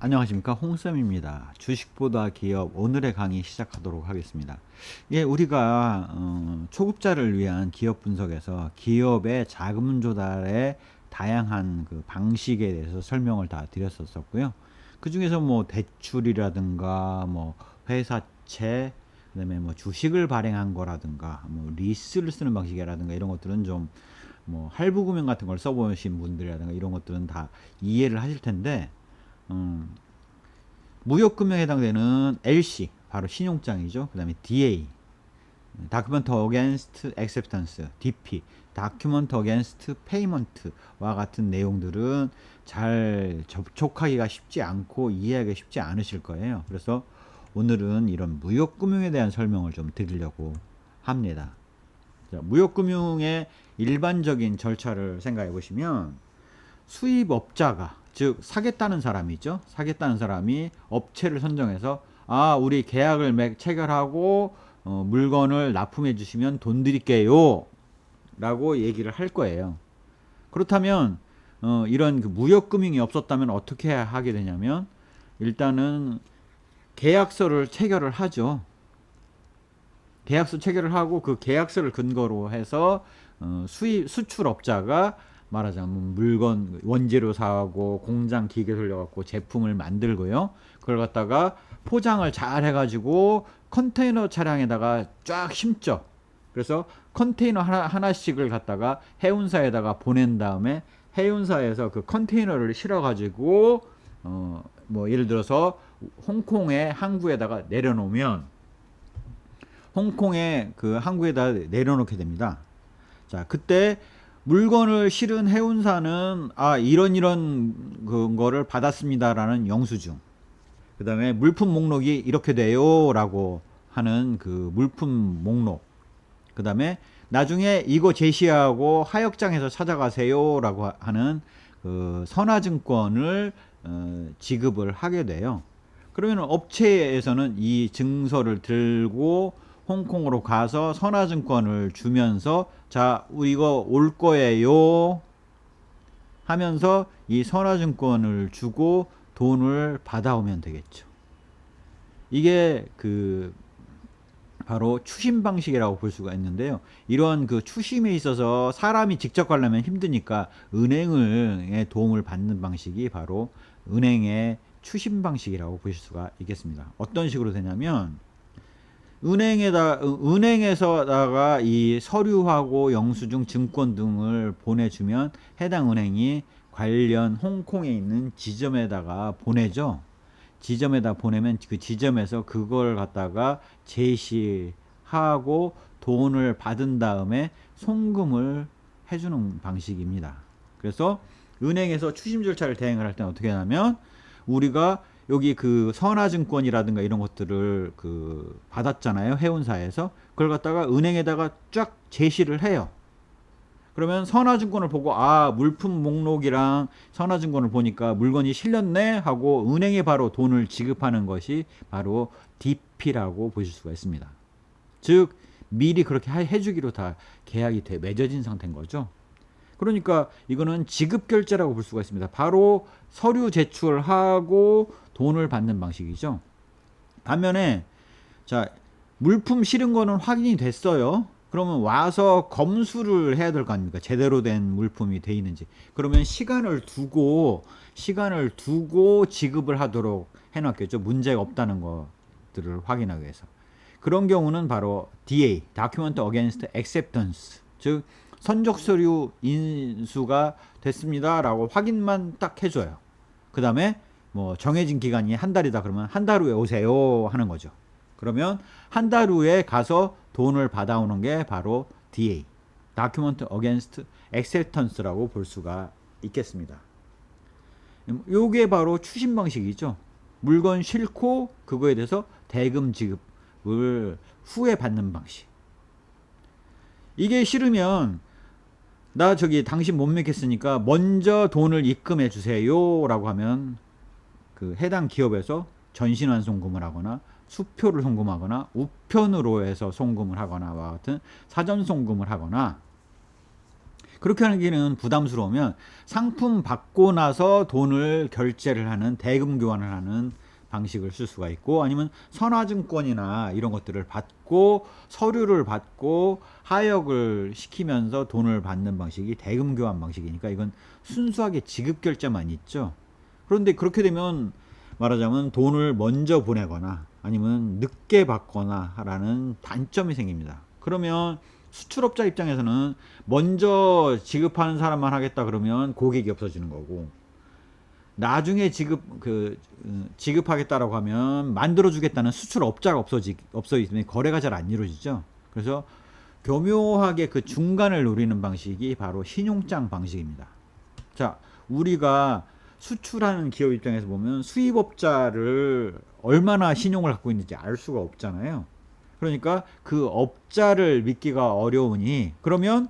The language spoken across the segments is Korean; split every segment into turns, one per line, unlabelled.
안녕하십니까, 홍쌤입니다. 주식보다 기업 오늘의 강의 시작하도록 하겠습니다. 예, 우리가 초급자를 위한 기업 분석에서 기업의 자금 조달의 다양한 그 방식에 대해서 설명을 다 드렸었고요. 그 중에서 뭐 대출이라든가 뭐 회사채, 그다음에 뭐 주식을 발행한 거라든가 뭐 리스를 쓰는 방식이라든가 이런 것들은 좀 뭐 할부금융 같은 걸 써보신 분들이라든가 이런 것들은 다 이해를 하실 텐데, 무역금융에 해당되는 LC, 바로 신용장이죠. 그 다음에 DA, Document Against Acceptance, DP, Document Against Payment와 같은 내용들은 잘 접촉하기가 쉽지 않고 이해하기 쉽지 않으실 거예요. 그래서 오늘은 이런 무역금융에 대한 설명을 좀 드리려고 합니다. 자, 무역금융의 일반적인 절차를 생각해 보시면, 수입업자가, 즉 사겠다는 사람이죠. 사겠다는 사람이 업체를 선정해서 우리 계약을 체결하고 물건을 납품해 주시면 돈 드릴게요 라고 얘기를 할 거예요. 그렇다면 이런 그 무역금융이 없었다면 어떻게 하게 되냐면, 일단은 계약서를 체결을 하죠. 계약서 체결을 하고 그 계약서를 근거로 해서 수출업자가 말하자면 물건 원재료 사고 공장 기계 돌려갖고 제품을 만들고요. 그걸 갖다가 포장을 잘 해가지고 컨테이너 차량에다가 쫙 심죠. 그래서 컨테이너 하나씩을 갖다가 해운사에다가 보낸 다음에 해운사에서 그 컨테이너를 실어가지고 뭐 예를 들어서 홍콩의 항구에다가 내려놓으면, 홍콩의 그 항구에다 내려놓게 됩니다. 자, 그때 물건을 실은 해운사는 이런 거를 받았습니다라는 영수증, 그 다음에 물품 목록이 이렇게 돼요 라고 하는 그 물품 목록, 그 다음에 나중에 이거 제시하고 하역장에서 찾아가세요 라고 하는 그 선화증권을 지급을 하게 돼요. 그러면 업체에서는 이 증서를 들고 홍콩으로 가서 선화증권을 주면서, 자, 이거 올 거예요 하면서 이 선화증권을 주고 돈을 받아오면 되겠죠. 이게 그 바로 추심 방식이라고 볼 수가 있는데요. 이런 그 추심에 있어서 사람이 직접 가려면 힘드니까 은행의 도움을 받는 방식이 바로 은행의 추심 방식이라고 보실 수가 있겠습니다. 어떤 식으로 되냐면, 은행에서다가 이 서류하고 영수증, 증권 등을 보내주면 해당 은행이 관련 홍콩에 있는 지점에다가 보내죠. 지점에다 보내면 그 지점에서 그걸 갖다가 제시하고 돈을 받은 다음에 송금을 해주는 방식입니다. 그래서 은행에서 추심 절차를 대행을 할 때는 어떻게 하냐면, 우리가 여기 그 선화증권이라든가 이런 것들을 그 받았잖아요, 해운사에서. 그걸 갖다가 은행에다가 쫙 제시를 해요. 그러면 선화증권을 보고 물품 목록이랑 선화증권을 보니까 물건이 실렸네 하고 은행에 바로 돈을 지급하는 것이 바로 DP라고 보실 수가 있습니다. 즉 미리 그렇게 해주기로 다 계약이 맺어진 상태인 거죠. 그러니까 이거는 지급결제라고 볼 수가 있습니다. 바로 서류 제출하고 돈을 받는 방식이죠. 반면에, 자, 물품 실은 거는 확인이 됐어요. 그러면 와서 검수를 해야 될 거 아닙니까? 제대로 된 물품이 돼 있는지. 그러면 시간을 두고 지급을 하도록 해놨겠죠. 문제가 없다는 것들을 확인하기 위해서. 그런 경우는 바로 DA, Document Against Acceptance, 즉 선적 서류 인수가 됐습니다 라고 확인만 딱 해줘요. 그 다음에 뭐 정해진 기간이 한 달이다 그러면 한 달 후에 오세요 하는 거죠. 그러면 한 달 후에 가서 돈을 받아오는 게 바로 DA, Document Against Acceptance라고 볼 수가 있겠습니다. 요게 바로 추심 방식이죠. 물건 싣고 그거에 대해서 대금 지급을 후에 받는 방식. 이게 싫으면, 나 당신 못 믿겠으니까 먼저 돈을 입금해 주세요 라고 하면 그 해당 기업에서 전신환 송금을 하거나 수표를 송금하거나 우편으로 해서 송금을 하거나와 같은 사전 송금을 하거나, 그렇게 하기는 부담스러우면 상품 받고 나서 돈을 결제를 하는 대금 교환을 하는 방식을 쓸 수가 있고, 아니면 선화증권이나 이런 것들을 받고 서류를 받고 하역을 시키면서 돈을 받는 방식이 대금 교환 방식이니까 이건 순수하게 지급 결제만 있죠. 그런데 그렇게 되면 말하자면 돈을 먼저 보내거나 아니면 늦게 받거나 라는 단점이 생깁니다. 그러면 수출업자 입장에서는 먼저 지급하는 사람만 하겠다 그러면 고객이 없어지는 거고, 나중에 지급하겠다라고 하면 만들어주겠다는 수출업자가 없어지면 거래가 잘 안 이루어지죠. 그래서 교묘하게 그 중간을 노리는 방식이 바로 신용장 방식입니다. 자, 우리가 수출하는 기업 입장에서 보면 수입업자를 얼마나 신용을 갖고 있는지 알 수가 없잖아요. 그러니까 그 업자를 믿기가 어려우니, 그러면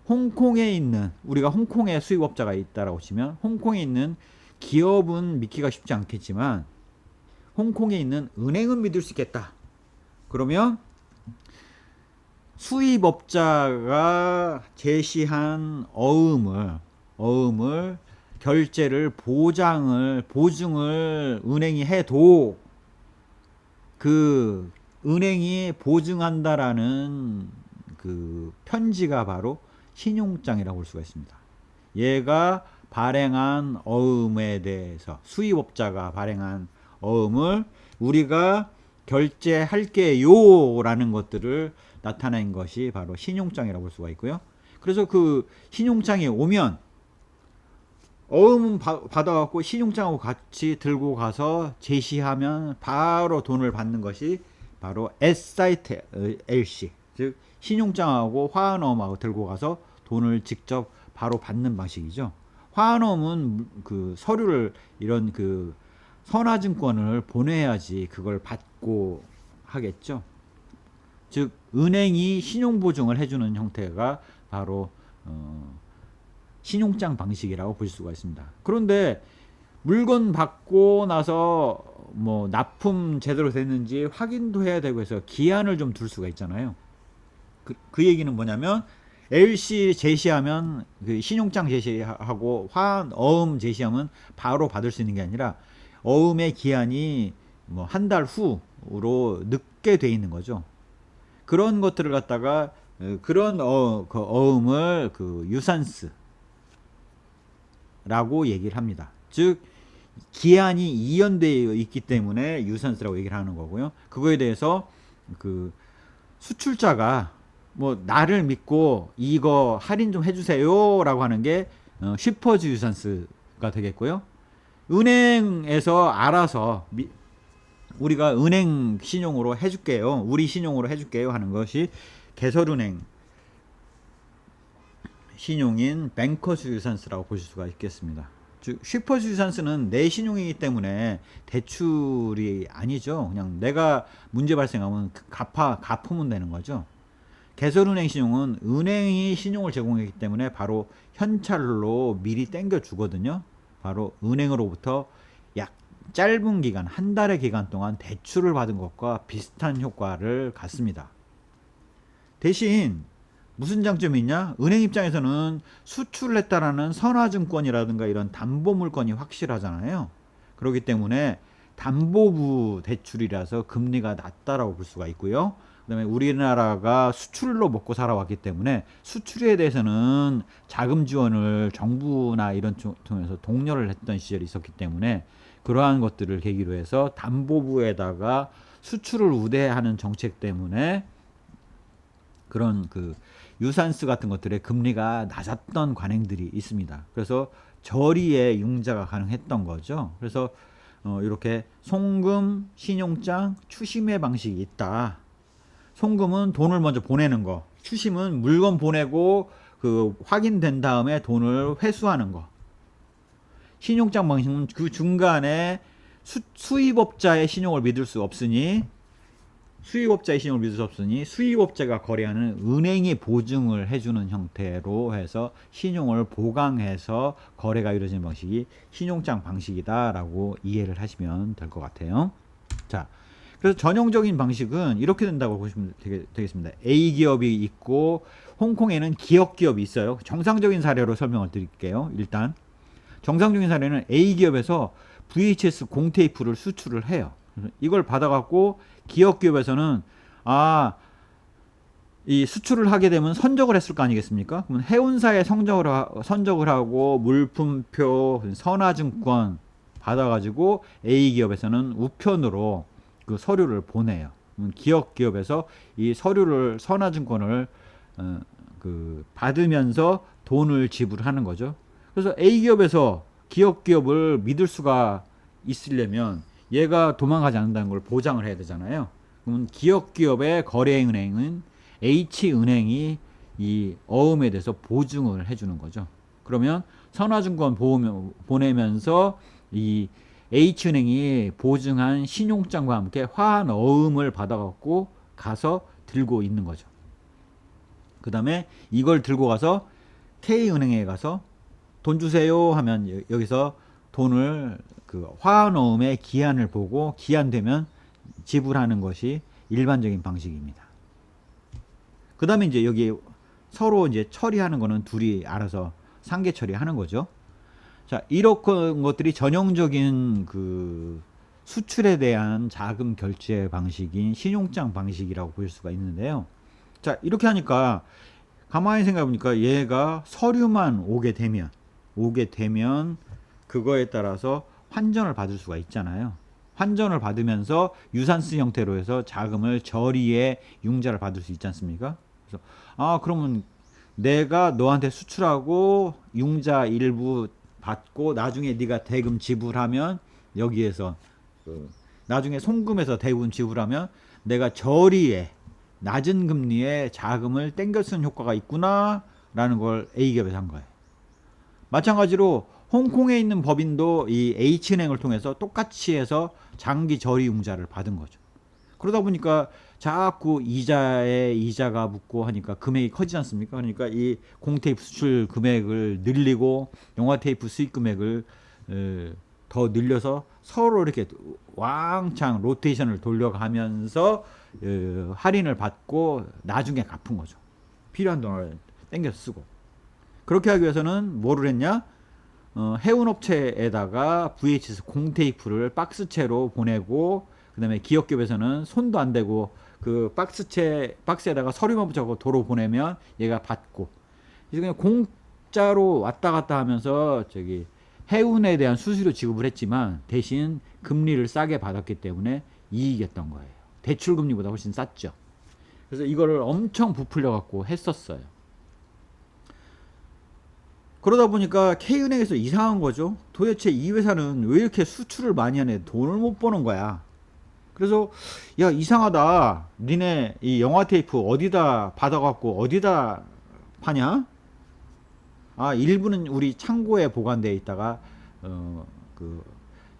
홍콩에 있는, 우리가 홍콩에 수입업자가 있다라고 치면 홍콩에 있는 기업은 믿기가 쉽지 않겠지만 홍콩에 있는 은행은 믿을 수 있겠다. 그러면 수입업자가 제시한 어음을 결제를 보증을 은행이 해도 그 은행이 보증한다라는 그 편지가 바로 신용장이라고 볼 수가 있습니다. 얘가 발행한 어음에 대해서, 수입업자가 발행한 어음을 우리가 결제할게요 라는 것들을 나타낸 것이 바로 신용장이라고 볼 수가 있고요. 그래서 그 신용장이 오면 어음은 받아갖고 신용장하고 같이 들고 가서 제시하면 바로 돈을 받는 것이 바로 S사이트 LC, 즉 신용장하고 화환어음하고 들고 가서 돈을 직접 바로 받는 방식이죠. 화환어음은 그 서류를, 이런 그 선화증권을 보내야지 그걸 받고 하겠죠. 즉 은행이 신용보증을 해주는 형태가 바로 신용장 방식이라고 볼 수가 있습니다. 그런데 물건 받고 나서 뭐 납품 제대로 됐는지 확인도 해야 되고 해서 기한을 좀 둘 수가 있잖아요. 그 얘기는 뭐냐면 LC 제시하면, 그 신용장 제시하고 어음 제시하면 바로 받을 수 있는 게 아니라 어음의 기한이 뭐 한 달 후로 늦게 돼 있는 거죠. 그런 것들을 갖다가 그런 그 어음을 그 유산스라고 얘기를 합니다. 즉 기한이 이연되어 있기 때문에 유산스라고 얘기를 하는 거고요. 그거에 대해서 그 수출자가 뭐 나를 믿고 이거 할인 좀 해주세요 라고 하는 게 쉬퍼즈 유산스가 되겠고요. 은행에서 알아서 우리가 은행 신용으로 해줄게요, 우리 신용으로 해줄게요 하는 것이 개설은행 신용인 뱅커스 유산스라고 보실 수가 있겠습니다. 즉 쉬퍼즈 유산스는 내 신용이기 때문에 대출이 아니죠. 그냥 내가 문제 발생하면 갚으면 되는 거죠. 개설은행 신용은 은행이 신용을 제공하기 때문에 바로 현찰로 미리 땡겨 주거든요. 바로 은행으로부터 약 짧은 기간, 한 달의 기간 동안 대출을 받은 것과 비슷한 효과를 갖습니다. 대신 무슨 장점이 있냐? 은행 입장에서는 수출을 했다라는 선화증권이라든가 이런 담보물건이 확실하잖아요. 그렇기 때문에 담보부 대출이라서 금리가 낮다라고 볼 수가 있고요. 그다음에 우리나라가 수출로 먹고 살아왔기 때문에 수출에 대해서는 자금 지원을 정부나 이런 통해서 독려를 했던 시절이 있었기 때문에 그러한 것들을 계기로 해서 담보부에다가 수출을 우대하는 정책 때문에 그런 그 유산스 같은 것들의 금리가 낮았던 관행들이 있습니다. 그래서 저리에 융자가 가능했던 거죠. 그래서 이렇게 송금, 신용장, 추심의 방식이 있다. 송금은 돈을 먼저 보내는 거, 추심은 물건 보내고 그 확인된 다음에 돈을 회수하는 거. 신용장 방식은 그 중간에 수입업자의 신용을 믿을 수 없으니 수입업자가 거래하는 은행이 보증을 해주는 형태로 해서 신용을 보강해서 거래가 이루어지는 방식이 신용장 방식이다 라고 이해를 하시면 될 것 같아요. 자, 그래서 전형적인 방식은 이렇게 된다고 보시면 되겠습니다. A 기업이 있고 홍콩에는 기역 기업이 있어요. 정상적인 사례로 설명을 드릴게요. 일단 정상적인 사례는 A 기업에서 VHS 공테이프를 수출을 해요. 이걸 받아갖고 기역 기업에서는 이 수출을 하게 되면 선적을 했을 거 아니겠습니까? 그러면 해운사에 선적을 하고 물품표, 선화증권 받아가지고 A 기업에서는 우편으로 그 서류를 보내요. 기역 기업에서 이 서류를 선화증권을 받으면서 돈을 지불하는 거죠. 그래서 A 기업에서 기역 기업을 믿을 수가 있으려면 얘가 도망가지 않는다는 걸 보장을 해야 되잖아요. 그러면 기역 기업의 거래은행은 H은행이 이 어음에 대해서 보증을 해주는 거죠. 그러면 선화증권 보내면서 이 H은행이 보증한 신용장과 함께 화환어음을 받아갖고 가서 들고 있는 거죠. 그 다음에 이걸 들고 가서 K은행에 가서 돈 주세요 하면 여기서 돈을 그 화환어음의 기한을 보고 기한되면 지불하는 것이 일반적인 방식입니다. 그 다음에 이제 여기 서로 이제 처리하는 거는 둘이 알아서 상계 처리하는 거죠. 자, 이런 것들이 전형적인 그 수출에 대한 자금 결제 방식인 신용장 방식이라고 볼 수가 있는데요. 자, 이렇게 하니까 가만히 생각해 보니까 얘가 서류만 오게 되면 그거에 따라서 환전을 받을 수가 있잖아요. 환전을 받으면서 유산스 형태로 해서 자금을 저리에 융자를 받을 수 있지 않습니까? 그래서 그러면 내가 너한테 수출하고 융자 일부 받고 나중에 네가 대금 지불하면 여기에서 나중에 송금해서 대금 지불하면 내가 저리에 낮은 금리에 자금을 땡겨 쓰는 효과가 있구나 라는 걸 A기업에서 한 거예요. 마찬가지로 홍콩에 있는 법인도 이 H은행을 통해서 똑같이 해서 장기 저리 융자를 받은 거죠. 그러다 보니까 자꾸 이자에 이자가 붙고 하니까 금액이 커지지 않습니까? 그러니까 이 공테이프 수출 금액을 늘리고 영화 테이프 수익 금액을 더 늘려서 서로 이렇게 왕창 로테이션을 돌려가면서 할인을 받고 나중에 갚은 거죠. 필요한 돈을 땡겨서 쓰고. 그렇게 하기 위해서는 뭐를 했냐? 해운업체에다가 VHS 공테이프를 박스채로 보내고, 그 다음에 기업기업에서는 손도 안 대고 그 박스에다가 서류만 붙여서 도로 보내면 얘가 받고, 이제 그냥 공짜로 왔다 갔다 하면서 저기 해운에 대한 수수료 지급을 했지만 대신 금리를 싸게 받았기 때문에 이익이었던 거예요. 대출 금리보다 훨씬 쌌죠. 그래서 이거를 엄청 부풀려 갖고 했었어요. 그러다 보니까 K은행에서 이상한 거죠. 도대체 이 회사는 왜 이렇게 수출을 많이 하네, 돈을 못 버는 거야. 그래서 야, 이상하다, 니네 이 영화 테이프 어디다 받아갖고 어디다 파냐? 일부는 우리 창고에 보관되어 있다가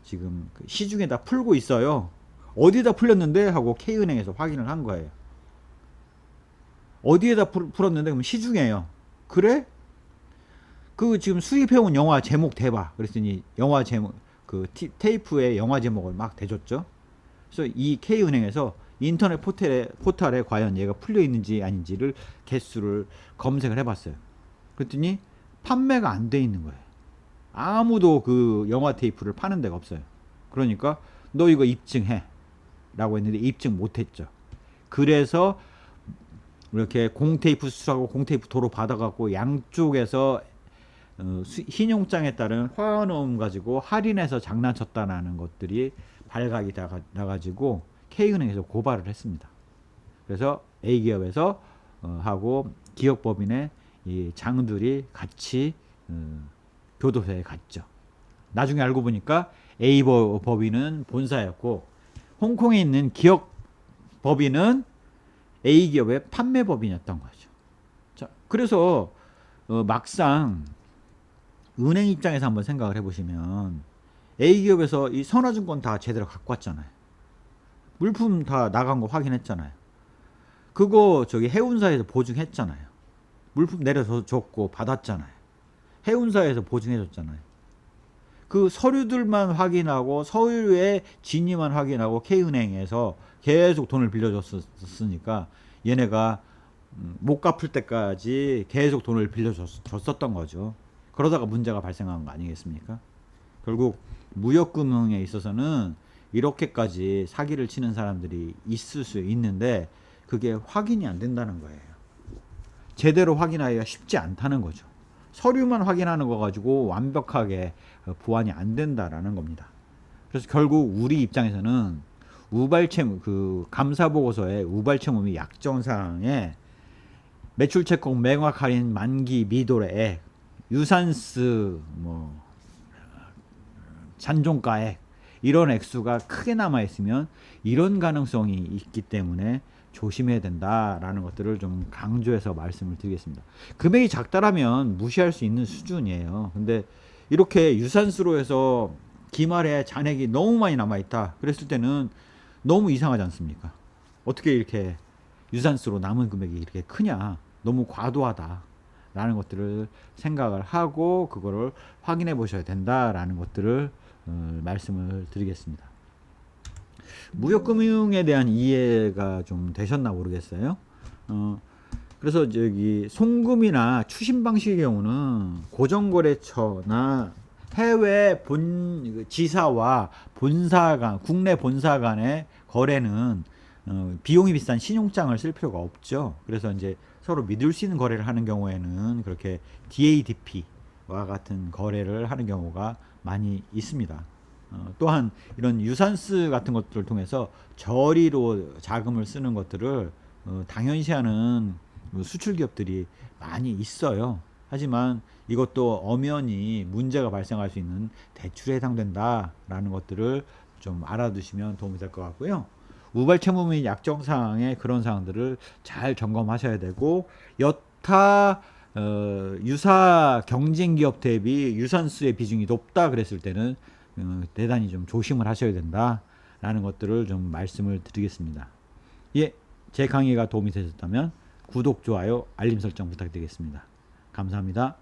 지금 시중에다 풀고 있어요. 어디다 풀렸는데 하고 K은행에서 확인을 한 거예요. 어디에다 풀었는데? 그럼 시중에요. 그래? 그 지금 수입해온 영화 제목 대봐. 그랬더니 영화 제목, 그 테이프에 영화 제목을 막 대줬죠. 그래서 이 K은행에서 인터넷 포털에 과연 얘가 풀려 있는지 아닌지를 개수를 검색을 해봤어요. 그랬더니 판매가 안 돼 있는 거예요. 아무도 그 영화 테이프를 파는 데가 없어요. 그러니까 너 이거 입증해 라고 했는데 입증 못했죠. 그래서 이렇게 공테이프 수출하고 공테이프 도로 받아갖고 양쪽에서 신용장에 따른 화환어음 가지고 할인해서 장난쳤다라는 것들이 발각이 나가지고 K은행에서 고발을 했습니다. 그래서 A기업에서 하고 기업법인의 이 장들이 같이 교도소에 갔죠. 나중에 알고 보니까 A법인은 본사였고 홍콩에 있는 기업법인은 A기업의 판매법인이었던 거죠. 자, 그래서 막상 은행 입장에서 한번 생각을 해보시면 A기업에서 이 선화증권 다 제대로 갖고 왔잖아요. 물품 다 나간 거 확인했잖아요. 그거 저기 해운사에서 보증했잖아요. 물품 내려서 줬고 받았잖아요. 해운사에서 보증해줬잖아요. 그 서류들만 확인하고 서류의 진위만 확인하고 K은행에서 계속 돈을 빌려줬으니까 얘네가 못 갚을 때까지 계속 돈을 빌려줬었던 거죠. 그러다가 문제가 발생한 거 아니겠습니까? 결국 무역금융에 있어서는 이렇게까지 사기를 치는 사람들이 있을 수 있는데 그게 확인이 안 된다는 거예요. 제대로 확인하기가 쉽지 않다는 거죠. 서류만 확인하는 거 가지고 완벽하게 보완이 안 된다라는 겁니다. 그래서 결국 우리 입장에서는 우발채무, 그 감사보고서에 우발채무및 약정사항에 매출채권 매각 할인 만기 미도래액, 유산스 뭐 잔존가액 이런 액수가 크게 남아 있으면 이런 가능성이 있기 때문에 조심해야 된다라는 것들을 좀 강조해서 말씀을 드리겠습니다. 금액이 작다라면 무시할 수 있는 수준이에요. 근데 이렇게 유산수로 해서 기말에 잔액이 너무 많이 남아 있다 그랬을 때는 너무 이상하지 않습니까? 어떻게 이렇게 유산수로 남은 금액이 이렇게 크냐, 너무 과도하다 라는 것들을 생각을 하고 그거를 확인해 보셔야 된다라는 것들을 말씀을 드리겠습니다. 무역금융에 대한 이해가 좀 되셨나 모르겠어요. 그래서 저기 송금이나 추심 방식의 경우는 고정거래처나 해외 지사와 본사 간, 국내 본사 간의 거래는 비용이 비싼 신용장을 쓸 필요가 없죠. 그래서 이제 서로 믿을 수 있는 거래를 하는 경우에는 그렇게 DADP와 같은 거래를 하는 경우가 많이 있습니다. 또한 이런 유산스 같은 것들을 통해서 저리로 자금을 쓰는 것들을 당연시하는 수출 기업들이 많이 있어요. 하지만 이것도 엄연히 문제가 발생할 수 있는 대출에 해당된다라는 것들을 좀 알아두시면 도움이 될 것 같고요. 우발채무 및 약정사항의 그런 사항들을 잘 점검하셔야 되고 여타 유사 경쟁기업 대비 유산수의 비중이 높다 그랬을 때는 대단히 좀 조심을 하셔야 된다라는 것들을 좀 말씀을 드리겠습니다. 예, 제 강의가 도움이 되셨다면 구독, 좋아요, 알림 설정 부탁드리겠습니다. 감사합니다.